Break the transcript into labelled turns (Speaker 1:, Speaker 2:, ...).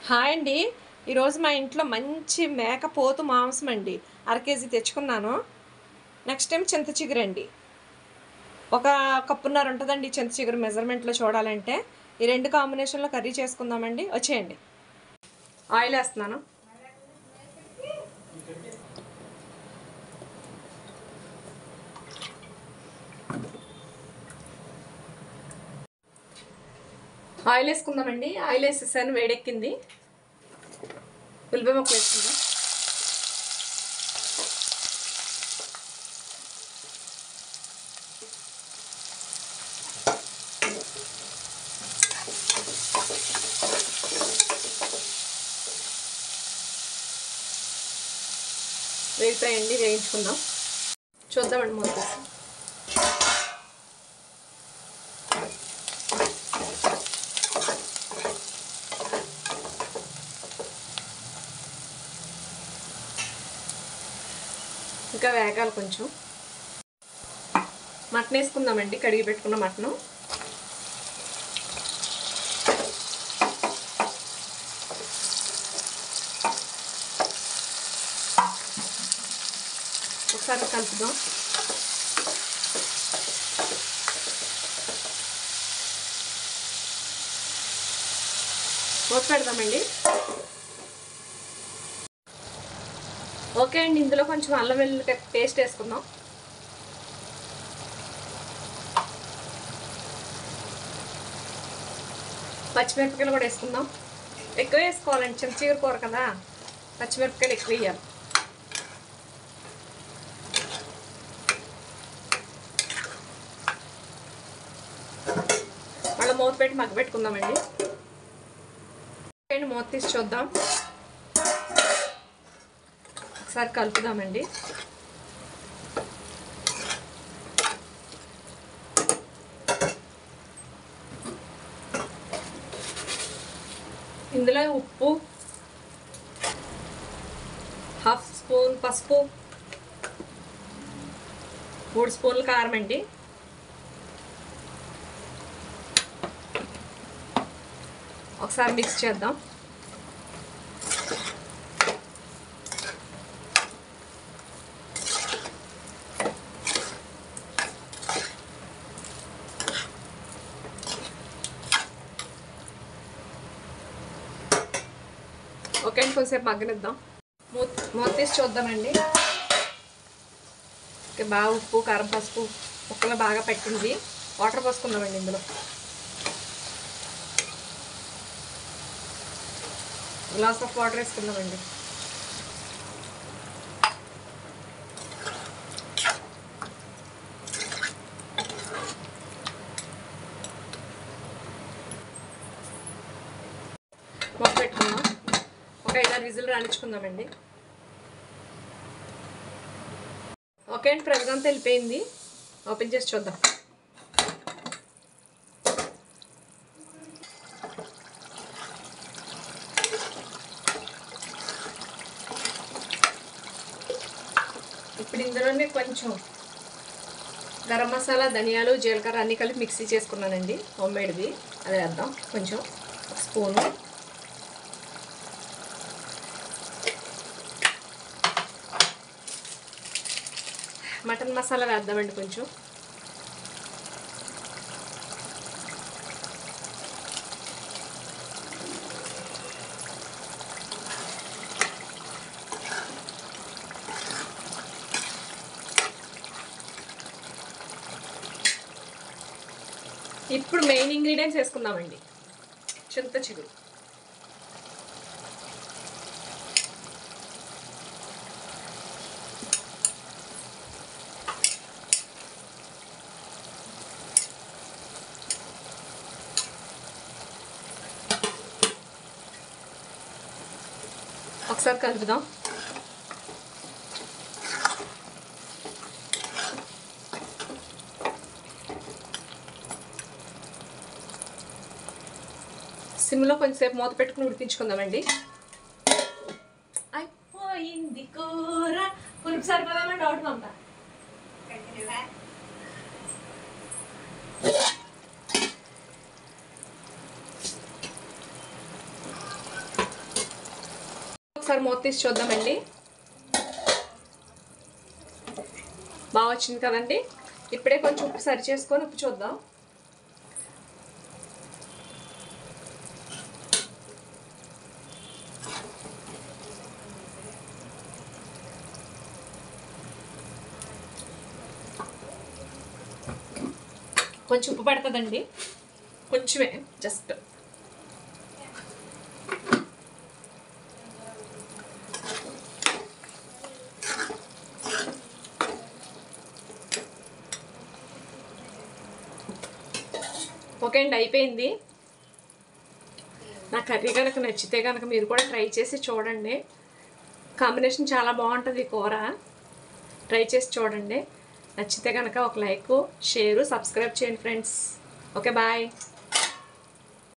Speaker 1: Hi అండి. ఈరోజు మా ఇంట్లో మంచి మేకపోతు మాంసం అండి. 1/2 కేజీ తెచ్చుకున్నాను. నెక్స్ట్ టైం చింత చిగురండి. ఒక కప్పున్నర ఉంటుందండి చింత చిగురు మెజర్మెంట్లో చూడాలంటే. ఈ రెండు కాంబినేషన్లో కర్రీ చేసుకుందామండి. వచ్చేయండి. ఆయిల్ వేస్తున్నాను. ఆయిల్ వేసుకుందామండి. ఆయిల్ వేసేసాను, వేడెక్కింది. ఉల్లిపాయ ముక్కలు వేసుకుందాం. వేగుతాయండి, వేయించుకుందాం. చూద్దామండి మూత. ఇంకా వేగాలి కొంచెం. మటన్ వేసుకుందామండి, కడిగి పెట్టుకున్న మటను. ఒకసారి కలుపుదాం. మూత పెడదామండి. ఓకే అండి, ఇందులో కొంచెం అల్లం వెల్లుల్లి పేస్ట్ వేసుకుందాం. పచ్చిమిరపకాయలు కూడా వేసుకుందాం. ఎక్కువ వేసుకోవాలండి, చింత చిగురు కూర కదా, పచ్చిమిరపకాయలు ఎక్కువ వేయాలి. మళ్ళీ మూత పెట్టి మగ్గబెట్టుకుందామండి. మూత తీసి చూద్దాం. ఒకసారి కలుపుదామండి. ఇందులో ఉప్పు, 1/2 స్పూన్ పసుపు, 3 స్పూన్లు కారం అండి. ఒకసారి మిక్స్ చేద్దాం. ఓకే అండి, కొంచెంసేపు మగ్గనిద్దాం. మూత తీసి చూద్దామండి. ఓకే, బాగా ఉప్పు, కారం, పసుపు ముక్కలు బాగా పట్టింది. వాటర్ పోసుకుందామండి. ఇందులో గ్లాస్ ఆఫ్ వాటర్ వేసుకుందామండి. మూత పెట్టుకుందాం. ఒక 5-6 విజిల్ రాణించుకుందామండి. ఓకే అండి, ప్రజెంట్ వెళ్ళిపోయింది. ఓపెన్ చేసి చూద్దాం. ఇప్పుడు ఇందులోనే కొంచెం గరం మసాలా, ధనియాలు, జీలకర్ర అన్నీ కలిపి మిక్సీ చేసుకున్నానండి, హోమ్మేడ్ది. అది వేద్దాం. కొంచెం 1 స్పూను. మటన్ మసాలా వేద్దామండి కొంచెం. ఇప్పుడు మెయిన్ ఇంగ్రీడియంట్స్ వేసుకుందామండి. చింత చిగురు, ఒకసారి కలుపుదాం. సిమ్లో కొంచెంసేపు మూత పెట్టుకుని ఉడికించుకుందామండి. అయిపోయింది కూర. పులుపు సరిపోదామని డౌట్ పంపా. ఒకసారి మూత తీసి చూద్దామండి. బాగా వచ్చింది కదండి. ఇప్పుడే కొంచెం ఉప్పు సరి చేసుకొని ఉప్పు చూద్దాం. కొంచెం ఉప్పు పడుతుందండి, కొంచెమే, జస్ట్. ఓకే అండి, అయిపోయింది. నా కర్రీ కనుక నచ్చితే కనుక మీరు కూడా ట్రై చేసి చూడండి. కాంబినేషన్ చాలా బాగుంటుంది ఈ కూర. ట్రై చేసి చూడండి. నచ్చితే కనుక ఒక లైక్, షేరు, సబ్స్క్రైబ్ చేయండి ఫ్రెండ్స్. Okay, bye.